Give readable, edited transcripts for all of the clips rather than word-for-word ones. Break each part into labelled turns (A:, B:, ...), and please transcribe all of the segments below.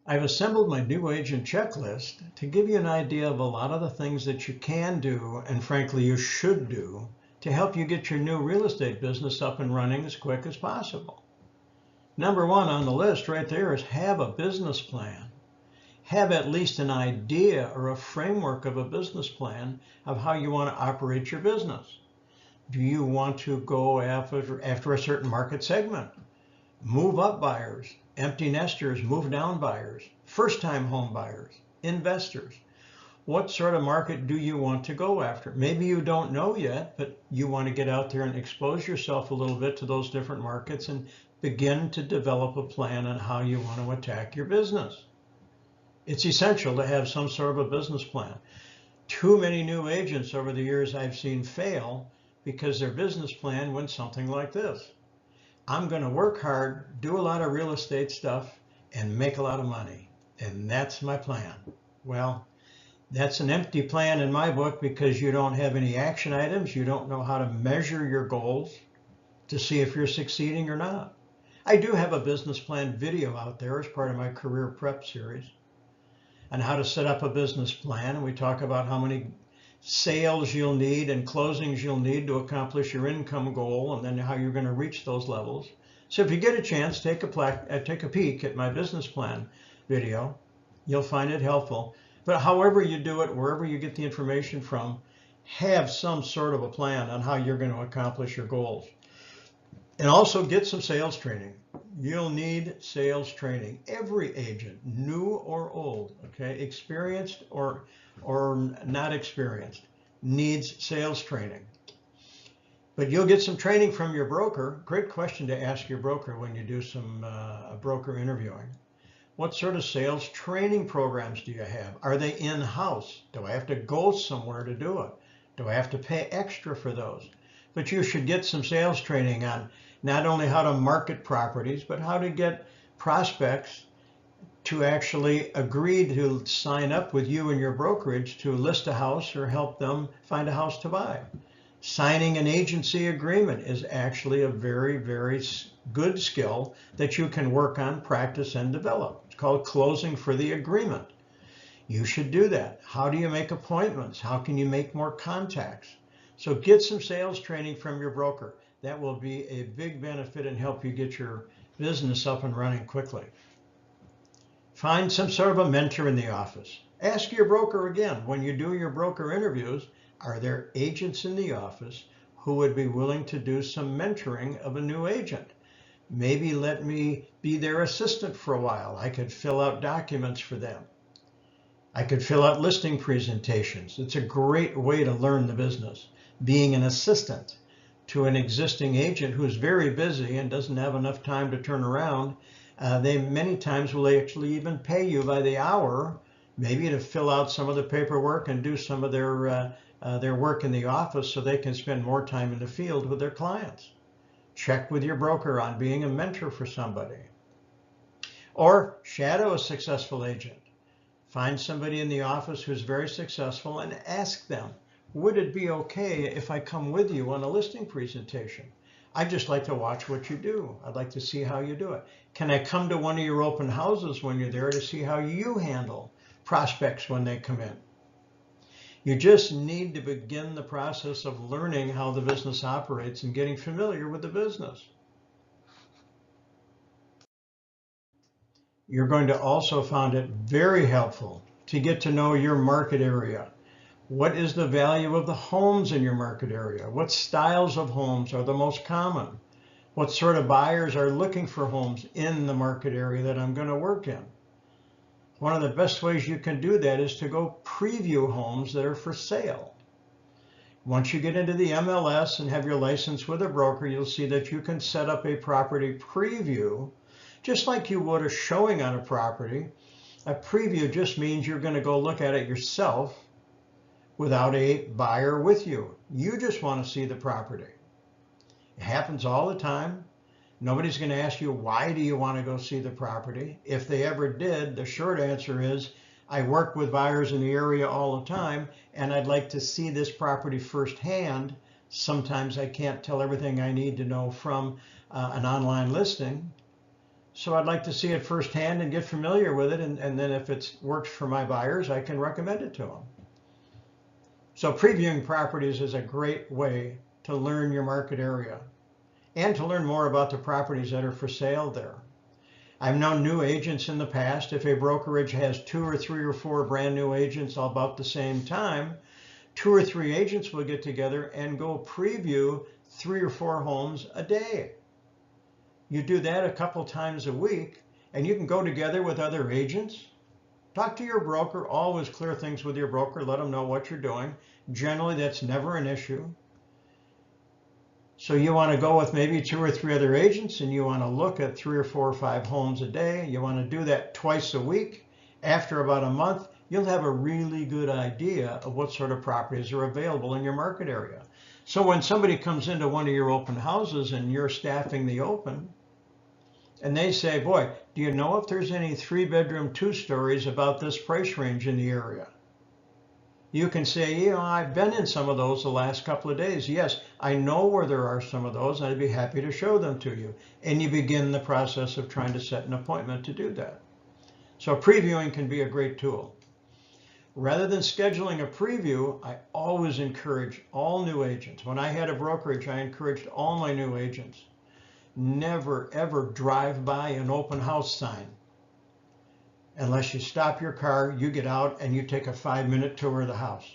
A: I've assembled my new agent checklist to give you an idea of a lot of the things that you can do, and frankly, you should do, to help you get your new real estate business up and running as quick as possible. Number one on the list right there is have a business plan. Have at least an idea or a framework of a business plan of how you want to operate your business. Do you want to go after a certain market segment? Move up buyers, empty nesters, move down buyers, first-time home buyers, investors. What sort of market do you want to go after? Maybe you don't know yet, but you want to get out there and expose yourself a little bit to those different markets and begin to develop a plan on how you want to attack your business. It's essential to have some sort of a business plan. Too many new agents over the years I've seen fail because their business plan went something like this. I'm going to work hard, do a lot of real estate stuff, and make a lot of money. And that's my plan. Well, that's an empty plan in my book because you don't have any action items. You don't know how to measure your goals to see if you're succeeding or not. I do have a business plan video out there as part of my career prep series on how to set up a business plan. And we talk about how many sales you'll need and closings you'll need to accomplish your income goal, and then how you're going to reach those levels. So if you get a chance, take a peek at my business plan video. You'll find it helpful. But however you do it, wherever you get the information from, have some sort of a plan on how you're going to accomplish your goals. And also get some sales training. You'll need sales training. Every agent, new or old, okay, experienced or not experienced, needs sales training. But you'll get some training from your broker. Great question to ask your broker when you do some broker interviewing. What sort of sales training programs do you have? Are they in-house? Do I have to go somewhere to do it? Do I have to pay extra for those? But you should get some sales training on not only how to market properties, but how to get prospects to actually agree to sign up with you and your brokerage to list a house or help them find a house to buy. Signing an agency agreement is actually a very, very good skill that you can work on, practice, and develop. It's called closing for the agreement. You should do that. How do you make appointments? How can you make more contacts? So get some sales training from your broker. That will be a big benefit and help you get your business up and running quickly. Find some sort of a mentor in the office. Ask your broker again, when you do your broker interviews, are there agents in the office who would be willing to do some mentoring of a new agent? Maybe let me be their assistant for a while. I could fill out documents for them. I could fill out listing presentations. It's a great way to learn the business. Being an assistant to an existing agent who's very busy and doesn't have enough time to turn around, they many times will actually even pay you by the hour, maybe to fill out some of the paperwork and do some of their work in the office so they can spend more time in the field with their clients. Check with your broker on being a mentor for somebody. Or shadow a successful agent. Find somebody in the office who's very successful and ask them, would it be okay if I come with you on a listing presentation? I'd just like to watch what you do. I'd like to see how you do it. Can I come to one of your open houses when you're there to see how you handle prospects when they come in? You just need to begin the process of learning how the business operates and getting familiar with the business. You're going to also find it very helpful to get to know your market area. What is the value of the homes in your market area? What styles of homes are the most common? What sort of buyers are looking for homes in the market area that I'm going to work in? One of the best ways you can do that is to go preview homes that are for sale. Once you get into the MLS and have your license with a broker, you'll see that you can set up a property preview just like you would a showing on a property. A preview just means you're going to go look at it yourself without a buyer with you. You just want to see the property. It happens all the time. Nobody's going to ask you, why do you want to go see the property? If they ever did, the short answer is, I work with buyers in the area all the time, and I'd like to see this property firsthand. Sometimes I can't tell everything I need to know from an online listing. So I'd like to see it firsthand and get familiar with it. And then if it works for my buyers, I can recommend it to them. So previewing properties is a great way to learn your market area and to learn more about the properties that are for sale there. I've known new agents in the past. If a brokerage has 2 or 3 or 4 brand new agents all about the same time, 2 or 3 agents will get together and go preview 3 or 4 homes a day. You do that a couple times a week, and you can go together with other agents. Talk to your broker. Always clear things with your broker. Let them know what you're doing. Generally, that's never an issue. So you want to go with maybe 2 or 3 other agents, and you want to look at 3 or 4 or 5 homes a day. You want to do that twice a week. After about a month, you'll have a really good idea of what sort of properties are available in your market area. So when somebody comes into one of your open houses and you're staffing the open, and they say, boy, do you know if there's any 3-bedroom, 2-stories about this price range in the area? You can say, you know, I've been in some of those the last couple of days. Yes, I know where there are some of those, and I'd be happy to show them to you. And you begin the process of trying to set an appointment to do that. So previewing can be a great tool. Rather than scheduling a preview, I always encourage all new agents. When I had a brokerage, I encouraged all my new agents. Never, ever drive by an open house sign. Unless you stop your car, you get out and you take a 5-minute tour of the house.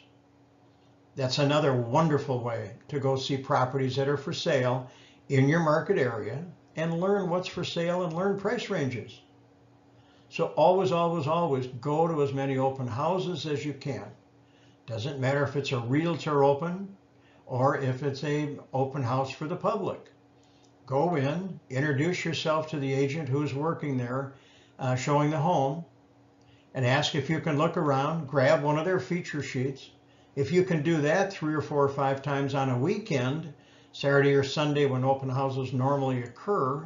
A: That's another wonderful way to go see properties that are for sale in your market area and learn what's for sale and learn price ranges. So always, always, always go to as many open houses as you can. Doesn't matter if it's a realtor open or if it's an open house for the public. Go in, introduce yourself to the agent who's working there, showing the home, and ask if you can look around, grab one of their feature sheets. If you can do that 3 or 4 or 5 times on a weekend, Saturday or Sunday when open houses normally occur,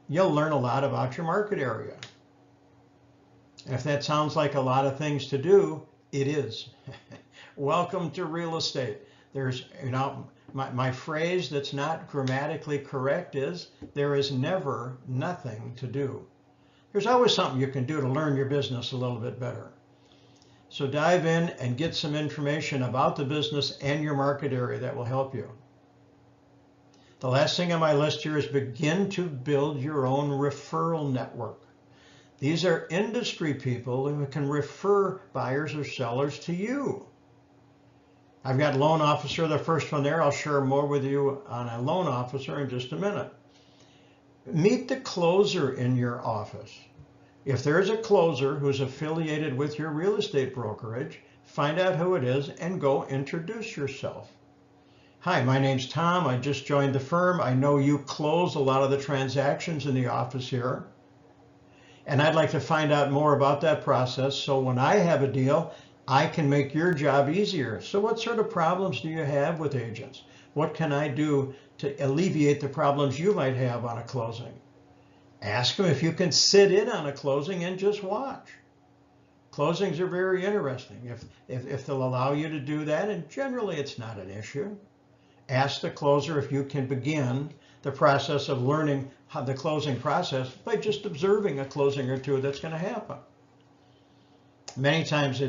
A: you'll learn a lot about your market area. And if that sounds like a lot of things to do, it is. Welcome to real estate. There's, you know, my phrase that's not grammatically correct is, there is never nothing to do. There's always something you can do to learn your business a little bit better. So dive in and get some information about the business and your market area that will help you. The last thing on my list here is begin to build your own referral network. These are industry people who can refer buyers or sellers to you. I've got loan officer, the first one there. I'll share more with you on a loan officer in just a minute. Meet the closer in your office. If there's a closer who's affiliated with your real estate brokerage, find out who it is and go introduce yourself. Hi, my name's Tom. I just joined the firm. I know you close a lot of the transactions in the office here. And I'd like to find out more about that process so when I have a deal, I can make your job easier. So what sort of problems do you have with agents? What can I do to alleviate the problems you might have on a closing? Ask them if you can sit in on a closing and just watch. Closings are very interesting if they'll allow you to do that, and generally it's not an issue. Ask the closer if you can begin the process of learning how the closing process by just observing a closing or two that's going to happen. Many times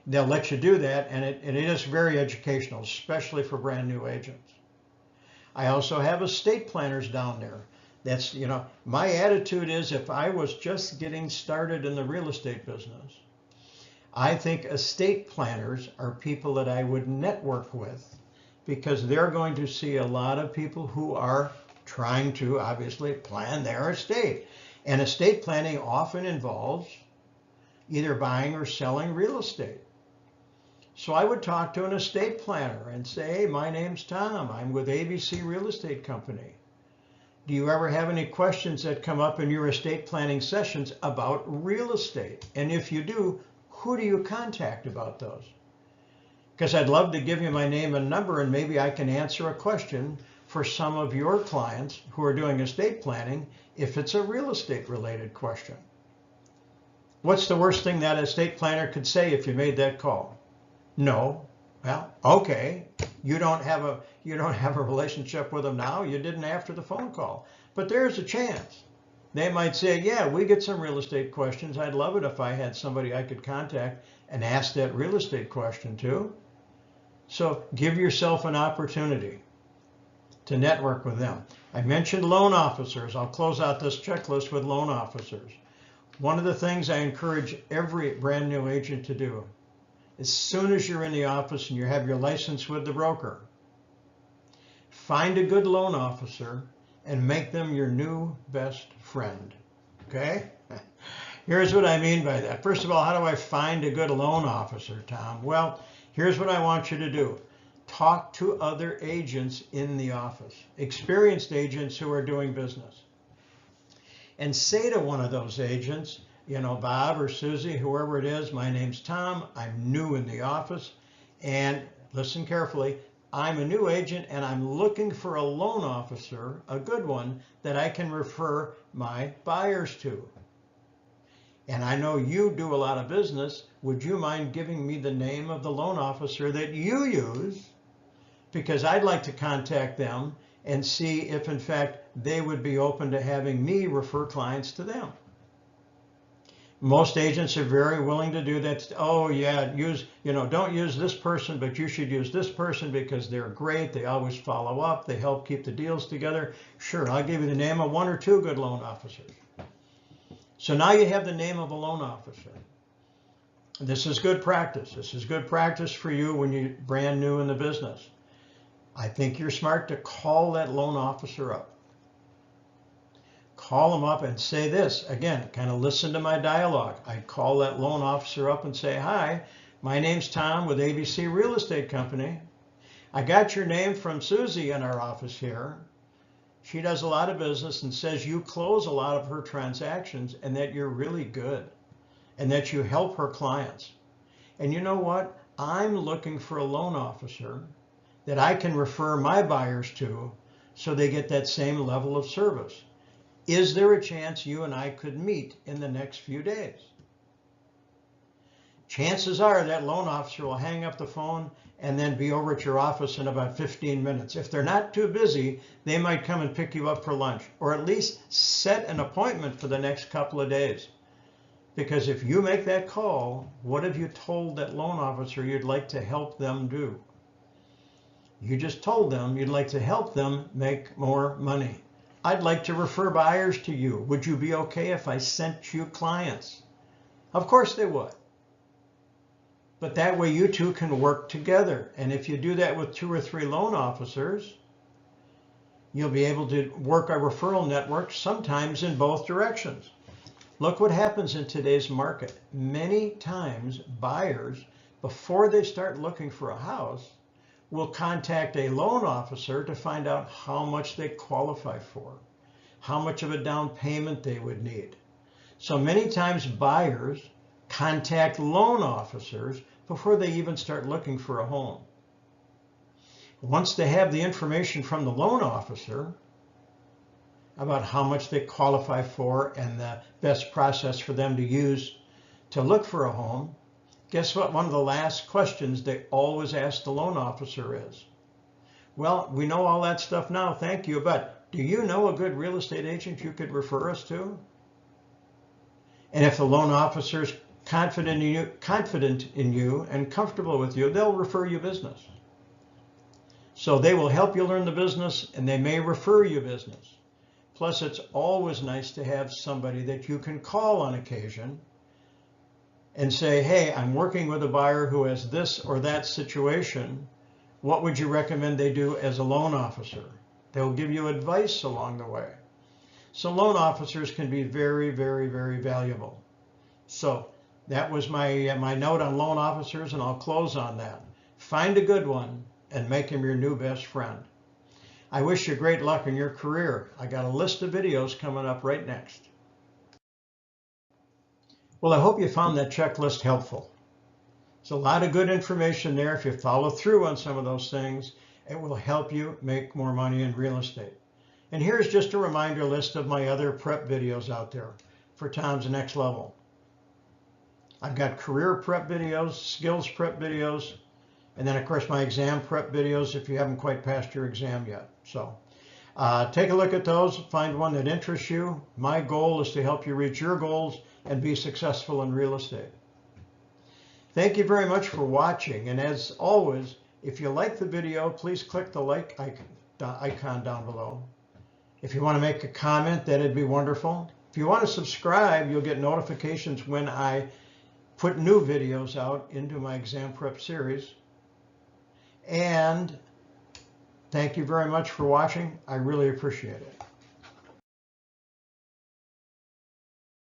A: they'll let you do that, and it is very educational, especially for brand new agents. I also have estate planners down there. That's, you know, my attitude is if I was just getting started in the real estate business, I think estate planners are people that I would network with because they're going to see a lot of people who are trying to obviously plan their estate. And estate planning often involves either buying or selling real estate. So I would talk to an estate planner and say, hey, my name's Tom. I'm with ABC Real Estate Company. Do you ever have any questions that come up in your estate planning sessions about real estate? And if you do, who do you contact about those? Because I'd love to give you my name and number, and maybe I can answer a question for some of your clients who are doing estate planning if it's a real estate related question. What's the worst thing that estate planner could say if you made that call? No. Well, okay. You don't have a relationship with them now. You didn't after the phone call. But there's a chance. They might say, yeah, we get some real estate questions. I'd love it if I had somebody I could contact and ask that real estate question to. So give yourself an opportunity to network with them. I mentioned loan officers. I'll close out this checklist with loan officers. One of the things I encourage every brand new agent to do, as soon as you're in the office and you have your license with the broker, find a good loan officer and make them your new best friend. Okay? Here's what I mean by that. First of all, how do I find a good loan officer, Tom? Well, here's what I want you to do. Talk to other agents in the office, experienced agents who are doing business. And say to one of those agents, you know, Bob or Susie, whoever it is, my name's Tom, I'm new in the office, and listen carefully, I'm a new agent and I'm looking for a loan officer, a good one, that I can refer my buyers to. And I know you do a lot of business. Would you mind giving me the name of the loan officer that you use? Because I'd like to contact them and see if in fact they would be open to having me refer clients to them. Most agents are very willing to do that. Oh yeah, don't use this person, but you should use this person because they're great. They always follow up. They help keep the deals together. Sure, I'll give you the name of one or two good loan officers. So now you have the name of a loan officer. This is good practice. This is good practice for you when you're brand new in the business. I think you're smart to call that loan officer up. Call them up and say this. Again, kind of listen to my dialogue. I'd call that loan officer up and say, hi, my name's Tom with ABC Real Estate Company. I got your name from Susie in our office here. She does a lot of business and says you close a lot of her transactions and that you're really good and that you help her clients. And you know what? I'm looking for a loan officer that I can refer my buyers to so they get that same level of service. Is there a chance you and I could meet in the next few days? Chances are that loan officer will hang up the phone and then be over at your office in about 15 minutes. If they're not too busy, they might come and pick you up for lunch, or at least set an appointment for the next couple of days. Because if you make that call, what have you told that loan officer you'd like to help them do? You just told them you'd like to help them make more money. I'd like to refer buyers to you. Would you be okay if I sent you clients? Of course they would. But that way you two can work together. And if you do that with 2 or 3 loan officers, you'll be able to work a referral network sometimes in both directions. Look what happens in today's market. Many times buyers, before they start looking for a house, will contact a loan officer to find out how much they qualify for, how much of a down payment they would need. So many times buyers contact loan officers before they even start looking for a home. Once they have the information from the loan officer about how much they qualify for and the best process for them to use to look for a home, guess what? One of the last questions they always ask the loan officer is, well, we know all that stuff now, thank you, but do you know a good real estate agent you could refer us to? And if the loan officer is confident in you and comfortable with you, they'll refer you business. So they will help you learn the business and they may refer you business. Plus, it's always nice to have somebody that you can call on occasion and say, hey, I'm working with a buyer who has this or that situation. What would you recommend they do as a loan officer? They'll give you advice along the way. So loan officers can be very, very, very valuable. So that was my note on loan officers, and I'll close on that. Find a good one and make him your new best friend. I wish you great luck in your career. I got a list of videos coming up right next. Well, I hope you found that checklist helpful. There's a lot of good information there. If you follow through on some of those things, it will help you make more money in real estate. And here's just a reminder list of my other prep videos out there for Tom's Next Level. I've got career prep videos, skills prep videos, and then of course my exam prep videos if you haven't quite passed your exam yet. So Take a look at those, find one that interests you. My goal is to help you reach your goals and be successful in real estate. Thank you very much for watching. And as always, if you like the video, please click the like icon down below. If you want to make a comment, that'd be wonderful. If you want to subscribe, you'll get notifications when I put new videos out into my exam prep series. And thank you very much for watching. I really appreciate it.